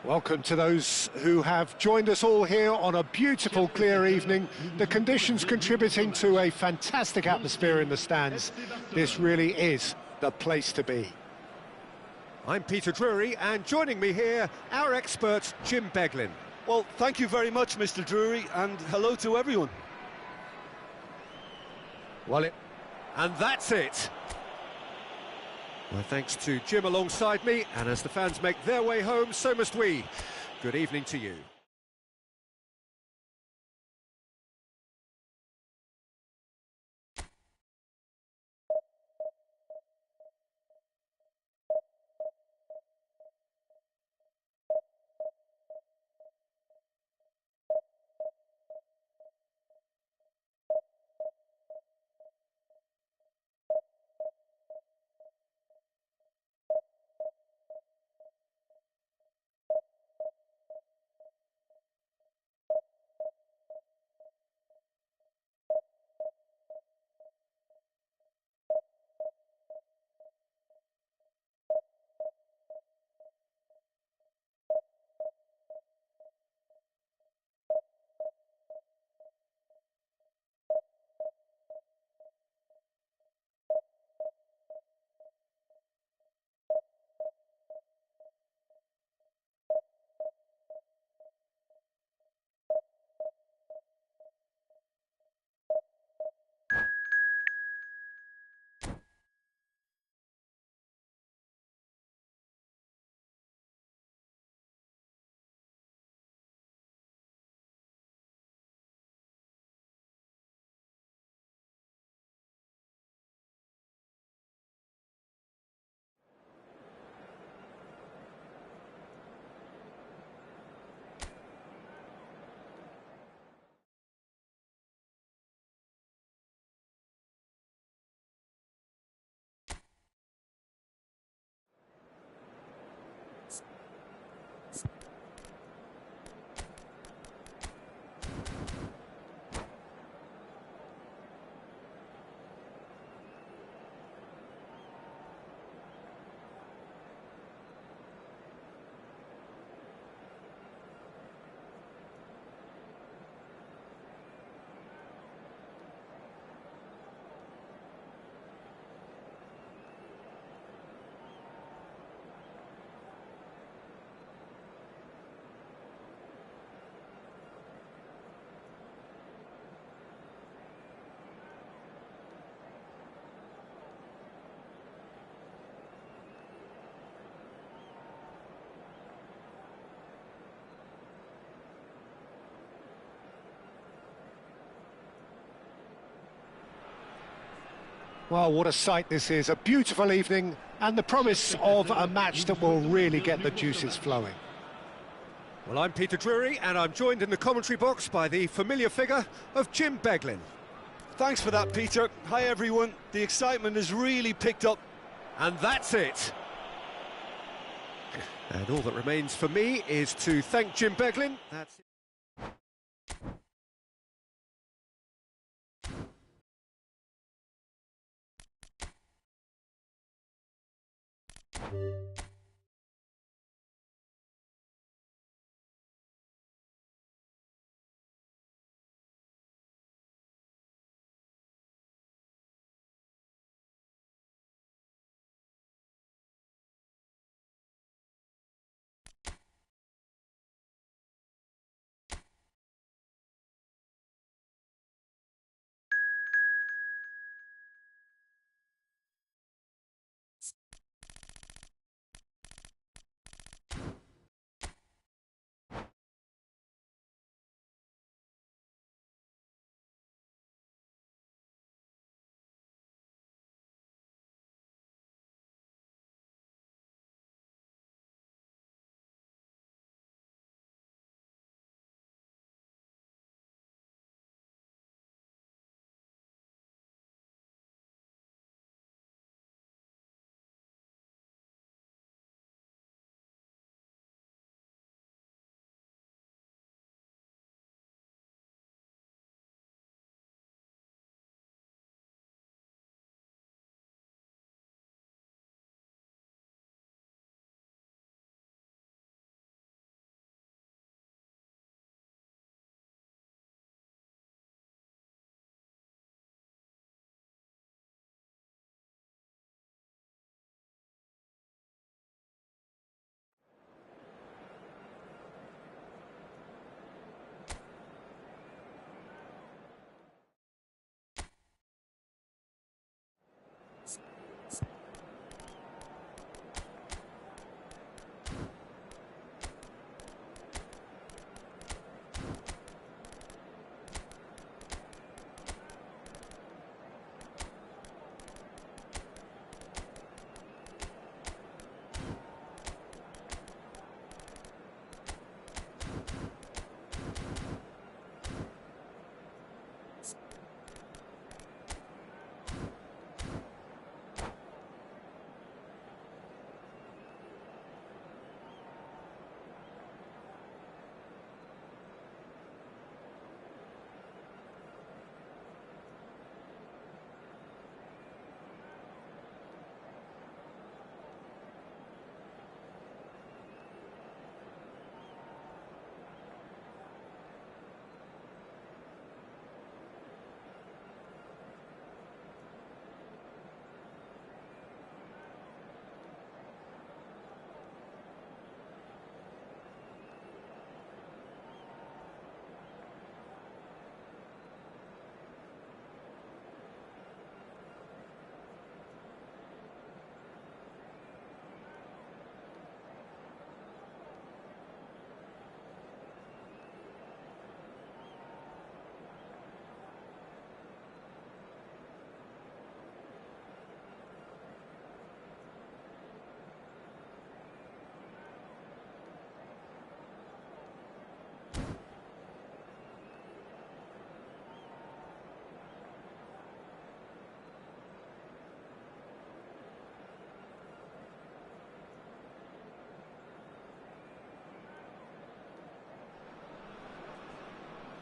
Welcome to those who have joined us all here on a beautiful, clear evening. The conditions contributing to a fantastic atmosphere in the stands. This really is the place to be. I'm Peter Drury, and joining me here, our expert, Jim Beglin. Well, thank you very much, Mr. Drury, and hello to everyone. And that's it. My thanks to Jim alongside me, and as the fans make their way home, so must we. Good evening to you. Well, what a sight this is. A beautiful evening and the promise of a match that will really get the juices flowing. Well, I'm Peter Drury, and I'm joined in the commentary box by the familiar figure of Jim Beglin. Thanks for that, Peter. Hi, everyone. The excitement has really picked up. And that's it. And all that remains for me is to thank Jim Beglin. That's it.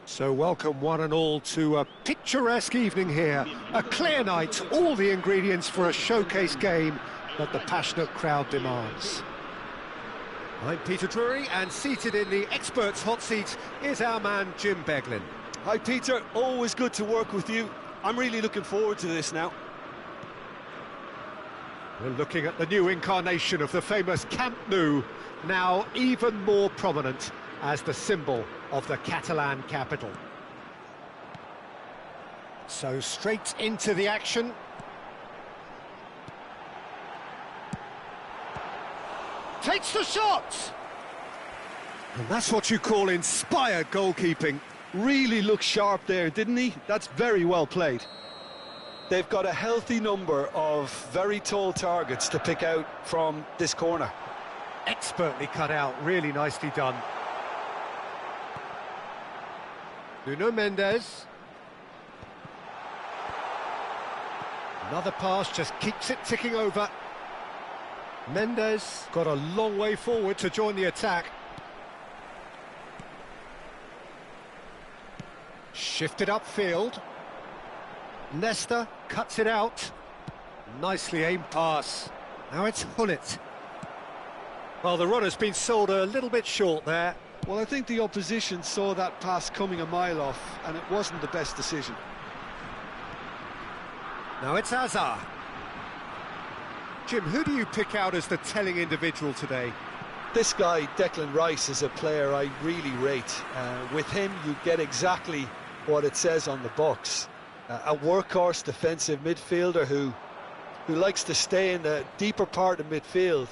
So welcome one and all to a picturesque evening here. A clear night, all the ingredients for a showcase game that the passionate crowd demands. I'm Peter Drury, and seated in the experts' hot seat is our man Jim Beglin. Hi Peter, always good to work with you. I'm really looking forward to this now. We're looking at the new incarnation of the famous Camp Nou, now even more prominent as the symbol of the Catalan capital. So straight into the action. Takes the shot! And that's what you call inspired goalkeeping. Really looked sharp there, didn't he? That's very well played. They've got a healthy number of very tall targets to pick out from this corner. Expertly cut out, really nicely done. Nuno Mendes. Another pass, just keeps it ticking over. Mendes got a long way forward to join the attack. Shifted upfield. Nesta cuts it out. Nicely aimed pass. Now it's Hullet. Well, the runner's been sold a little bit short there. Well, I think the opposition saw that pass coming a mile off, and it wasn't the best decision. Now it's Hazard. Jim, who do you pick out as the telling individual today? This guy, Declan Rice, is a player I really rate. With him, you get exactly what it says on the box. A workhorse defensive midfielder who likes to stay in the deeper part of midfield,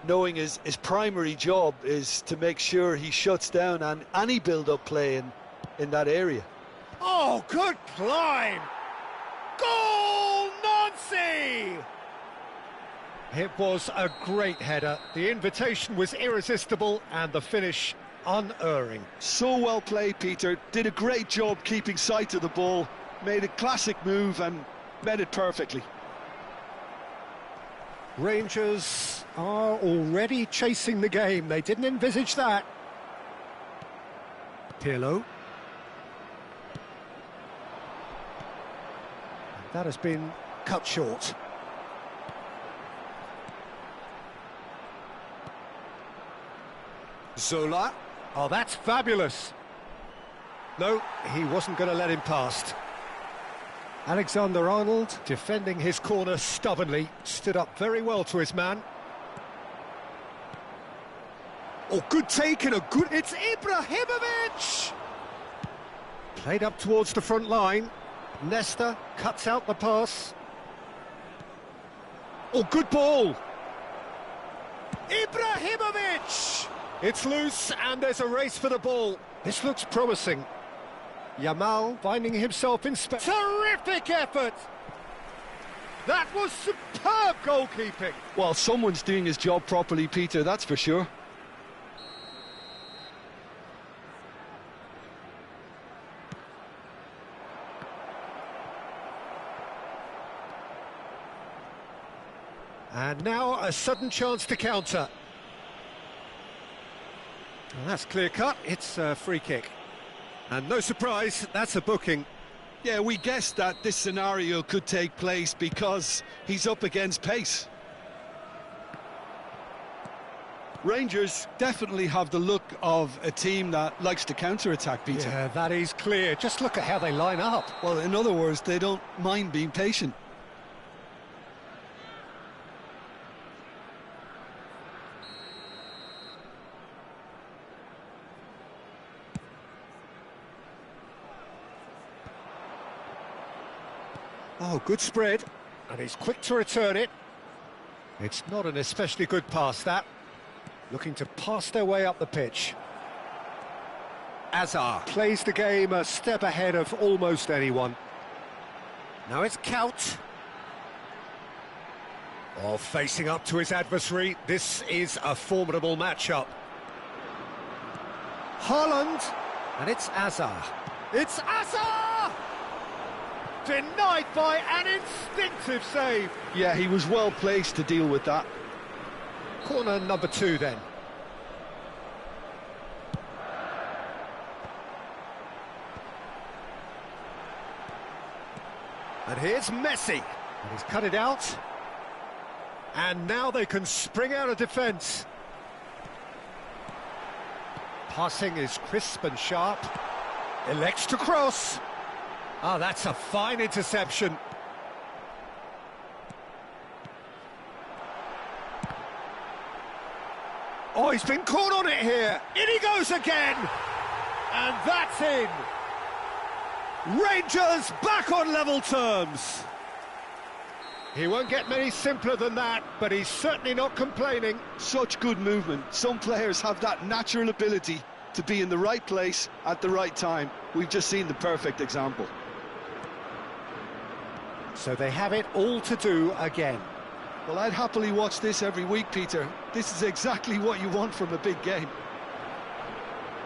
knowing his primary job is to make sure he shuts down any build-up play in that area. Oh, good climb! Goal, Nancy! It was a great header. The invitation was irresistible and the finish unerring. So well played, Peter. Did a great job keeping sight of the ball, made a classic move and met it perfectly. Rangers are already chasing the game. They didn't envisage that. Pirlo. That has been cut short. Zola. Oh, that's fabulous. No, he wasn't going to let him past. Alexander-Arnold, defending his corner stubbornly, stood up very well to his man. Oh, good take and a good... It's Ibrahimovic! Played up towards the front line. Nesta cuts out the pass. Oh, good ball! Ibrahimovic! It's loose and there's a race for the ball. This looks promising. Yamal finding himself in space. Terrific effort! That was superb goalkeeping. Well, someone's doing his job properly, Peter, that's for sure. And now a sudden chance to counter. Well, that's clear cut, it's a free kick. And no surprise, that's a booking. Yeah, we guessed that this scenario could take place because he's up against pace. Rangers definitely have the look of a team that likes to counter-attack, Peter. Yeah, that is clear. Just look at how they line up. Well, in other words, they don't mind being patient. Oh, good spread, and he's quick to return it. It's not an especially good pass, that. Looking to pass their way up the pitch. Hazard plays the game a step ahead of almost anyone. Now it's Kuyt. Oh, facing up to his adversary, this is a formidable matchup. Haaland, and it's Hazard. It's Hazard! Denied by an instinctive save. Yeah, he was well placed to deal with that. Corner number 2 then. And here's Messi. And he's cut it out. And now they can spring out of defence. Passing is crisp and sharp. Elects to cross. Ah, that's a fine interception. Oh, he's been caught on it here. In he goes again. And that's in. Rangers back on level terms. He won't get many simpler than that, but he's certainly not complaining. Such good movement. Some players have that natural ability to be in the right place at the right time. We've just seen the perfect example. So they have it all to do again. Well, I'd happily watch this every week, Peter. This is exactly what you want from a big game.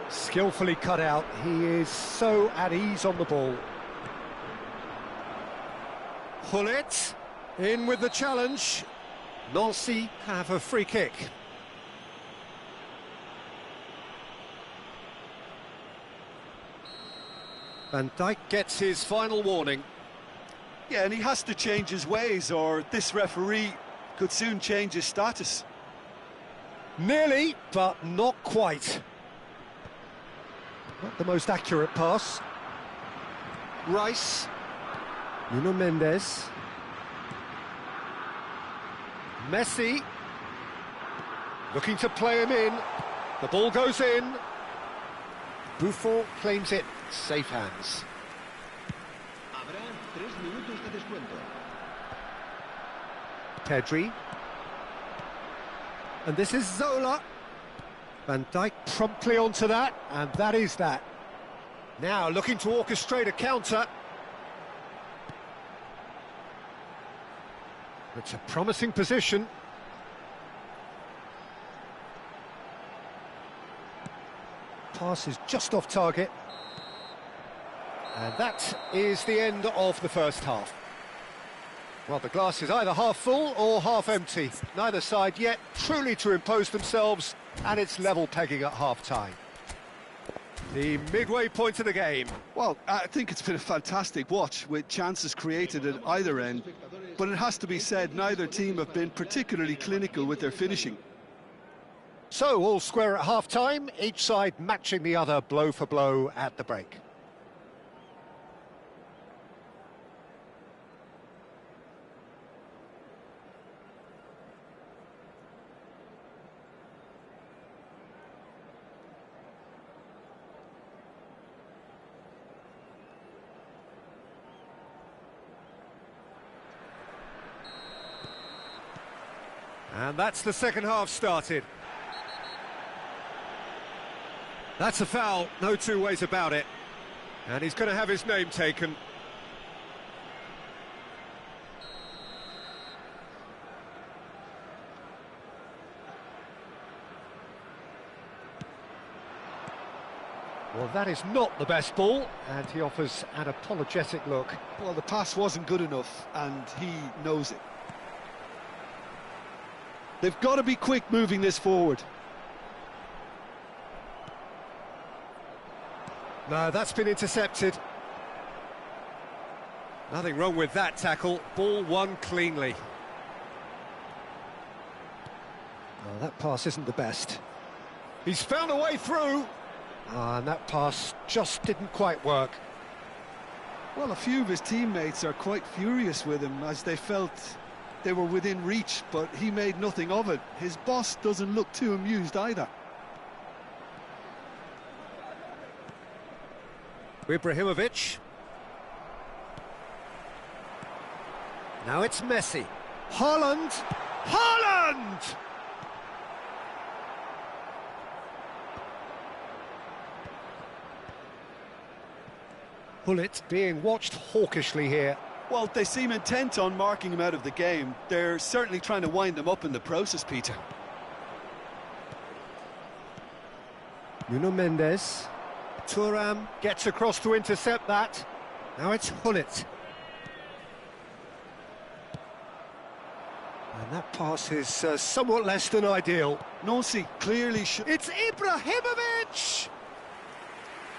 Skillfully cut out. He is so at ease on the ball. Gullit in with the challenge. Nancy have a free kick. Van Dijk gets his final warning. Yeah, and he has to change his ways, or this referee could soon change his status. Nearly, but not quite. Not the most accurate pass. Rice. Nuno Mendes. Messi. Looking to play him in. The ball goes in. Buffon claims it. Safe hands. Pedri. And this is Zola. Van Dijk promptly onto that, and that is that. Now looking to orchestrate a counter. It's a promising position. Pass is just off target. And that is the end of the first half. Well, the glass is either half full or half empty. Neither side yet truly to impose themselves, and it's level pegging at half-time. The midway point of the game. Well, I think it's been a fantastic watch with chances created at either end. But it has to be said, neither team have been particularly clinical with their finishing. So, all square at half-time, each side matching the other blow for blow at the break. And that's the second half started. That's a foul, no two ways about it. And he's going to have his name taken. Well, that is not the best ball, and he offers an apologetic look. Well, the pass wasn't good enough, and he knows it. They've got to be quick moving this forward. No, that's been intercepted. Nothing wrong with that tackle. Ball won cleanly. Oh, that pass isn't the best. He's found a way through. And that pass just didn't quite work. Well, a few of his teammates are quite furious with him as they felt they were within reach, but he made nothing of it. His boss doesn't look too amused either. Ibrahimovic. Now it's Messi. Haaland! Haaland! Gullit being watched hawkishly here. Well, they seem intent on marking him out of the game. They're certainly trying to wind him up in the process, Peter. Nuno Mendes. Thuram gets across to intercept that. Now it's Gullit. And that pass is somewhat less than ideal. Nancy clearly should... It's Ibrahimovic!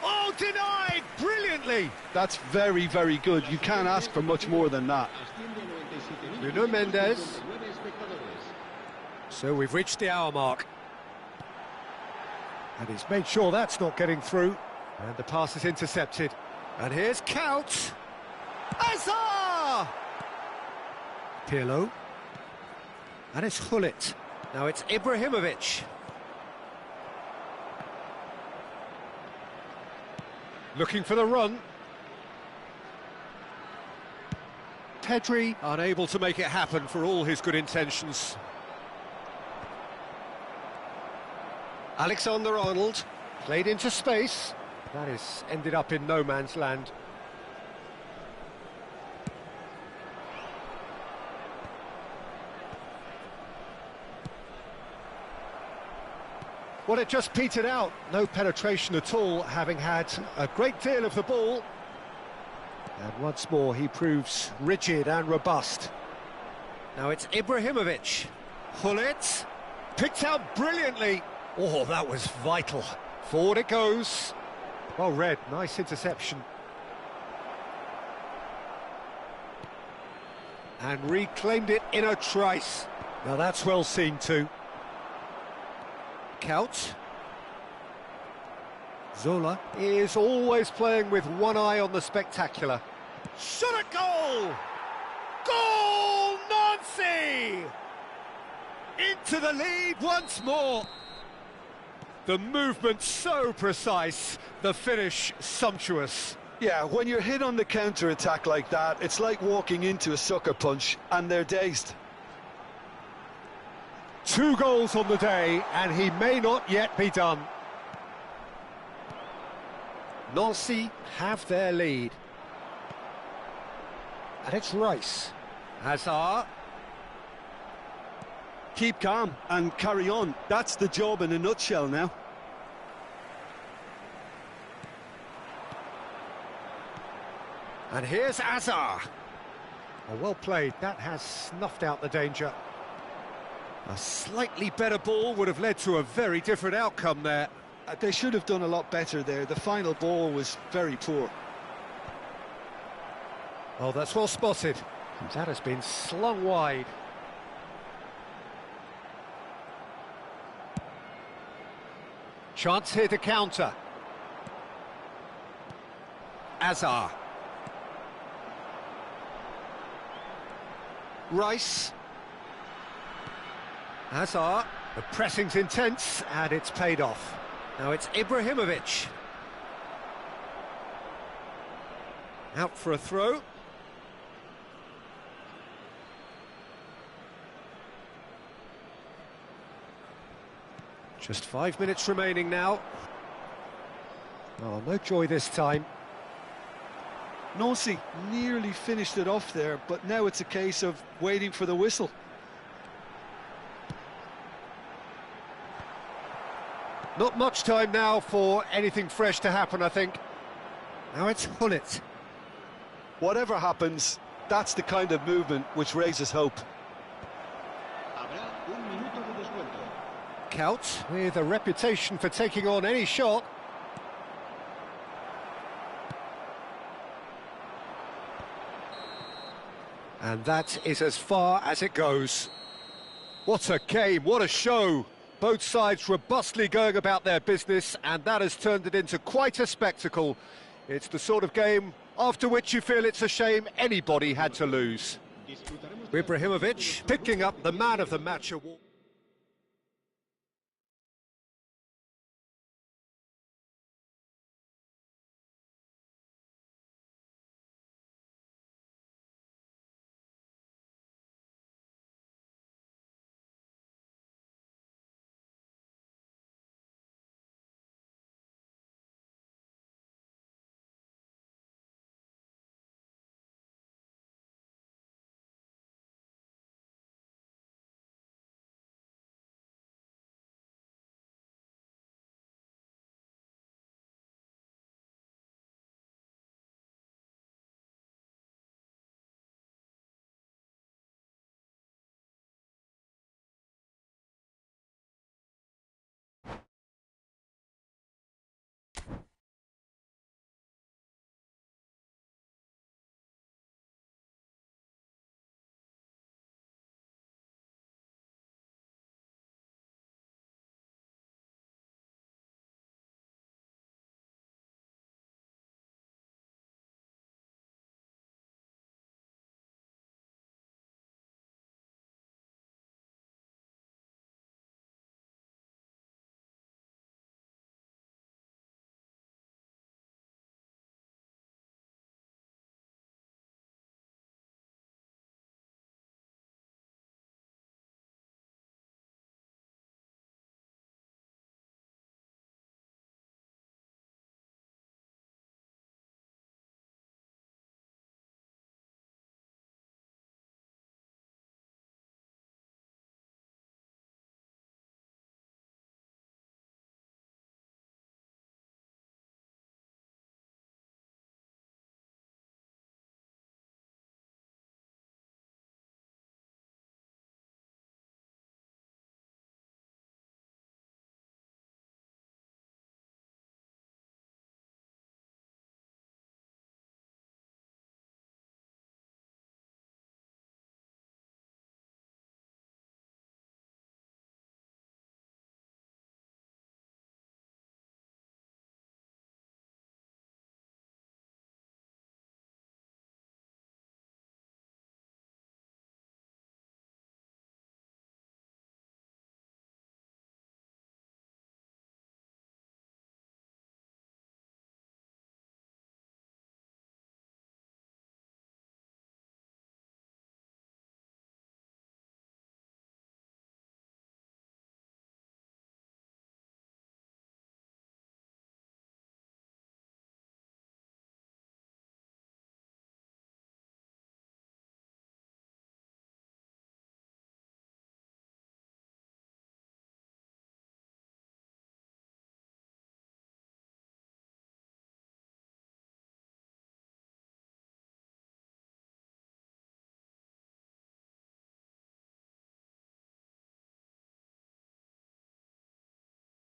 Oh, denied brilliantly! brilliantly. That's very, very good. You can't ask for much more than that. Nuno Mendes. So we've reached the hour mark. And he's made sure that's not getting through. And the pass is intercepted. And here's Couch. Azar! Pirlo. And it's Hullet. Now it's Ibrahimovic. Looking for the run. Pedri unable to make it happen for all his good intentions. Alexander-Arnold played into space. That is ended up in no man's land. Well, it just petered out. No penetration at all, having had a great deal of the ball. And once more, he proves rigid and robust. Now it's Ibrahimovic. Hullet picked out brilliantly. Oh, that was vital. Forward it goes. Well read, nice interception. And reclaimed it in a trice. Now that's well seen too. Couch. Zola is always playing with one eye on the spectacular. Shot at goal! Goal! Nancy! Into the lead once more. The movement so precise, the finish sumptuous. Yeah, when you're hit on the counter-attack like that, it's like walking into a sucker punch and they're dazed. 2 goals on the day, and he may not yet be done. Nancy have their lead. And it's Rice. Hazard. Keep calm and carry on. That's the job in a nutshell now. And here's Azar. Oh, well played. That has snuffed out the danger. A slightly better ball would have led to a very different outcome there. They should have done a lot better there. The final ball was very poor. Oh, that's well spotted. That has been slung wide. Chance here to counter. Azar. Rice. Hazard, the pressing's intense, and it's paid off. Now it's Ibrahimovic. Out for a throw. Just 5 minutes remaining now. Oh, no joy this time. Nancy nearly finished it off there, but now it's a case of waiting for the whistle. Not much time now for anything fresh to happen, I think. Now it's Hullet. Whatever happens, that's the kind of movement which raises hope. Couch, with a reputation for taking on any shot. And that is as far as it goes. What a game, what a show! Both sides robustly going about their business, and that has turned it into quite a spectacle. It's the sort of game after which you feel it's a shame anybody had to lose. Ibrahimovic picking up the Man of the Match award.